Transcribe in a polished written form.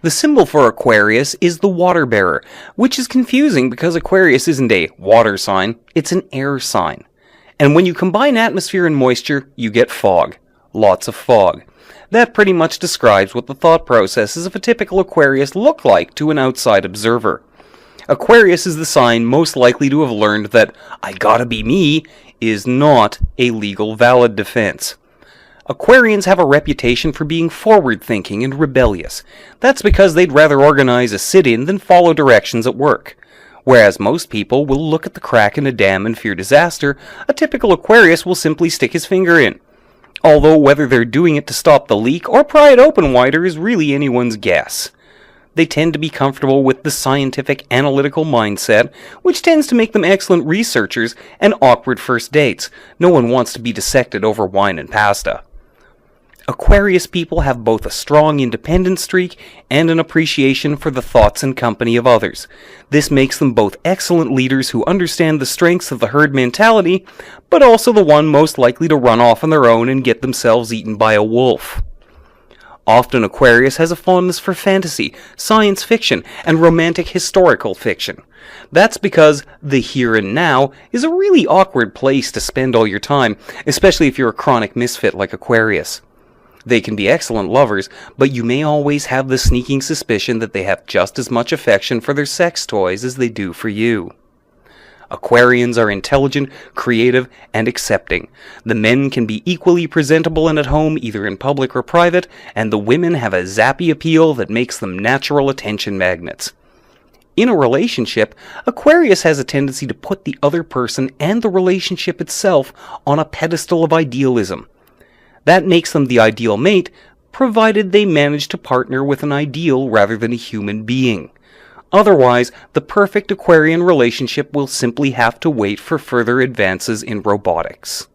The symbol for Aquarius is the water bearer, which is confusing because Aquarius isn't a water sign, it's an air sign. And when you combine atmosphere and moisture, you get fog. Lots of fog. That pretty much describes what the thought processes of a typical Aquarius look like to an outside observer. Aquarius is the sign most likely to have learned that "I gotta be me" is not a legal valid defense. Aquarians have a reputation for being forward-thinking and rebellious. That's because they'd rather organize a sit-in than follow directions at work. Whereas most people will look at the crack in a dam and fear disaster, a typical Aquarius will simply stick his finger in. Although whether they're doing it to stop the leak or pry it open wider is really anyone's guess. They tend to be comfortable with the scientific, analytical mindset, which tends to make them excellent researchers and awkward first dates. No one wants to be dissected over wine and pasta. Aquarius people have both a strong independent streak and an appreciation for the thoughts and company of others. This makes them both excellent leaders who understand the strengths of the herd mentality, but also the one most likely to run off on their own and get themselves eaten by a wolf. Often Aquarius has a fondness for fantasy, science fiction, and romantic historical fiction. That's because the here and now is a really awkward place to spend all your time, especially if you're a chronic misfit like Aquarius. They can be excellent lovers, but you may always have the sneaking suspicion that they have just as much affection for their sex toys as they do for you. Aquarians are intelligent, creative, and accepting. The men can be equally presentable and at home, either in public or private, and the women have a zappy appeal that makes them natural attention magnets. In a relationship, Aquarius has a tendency to put the other person and the relationship itself on a pedestal of idealism. That makes them the ideal mate, provided they manage to partner with an ideal rather than a human being. Otherwise, the perfect Aquarian relationship will simply have to wait for further advances in robotics.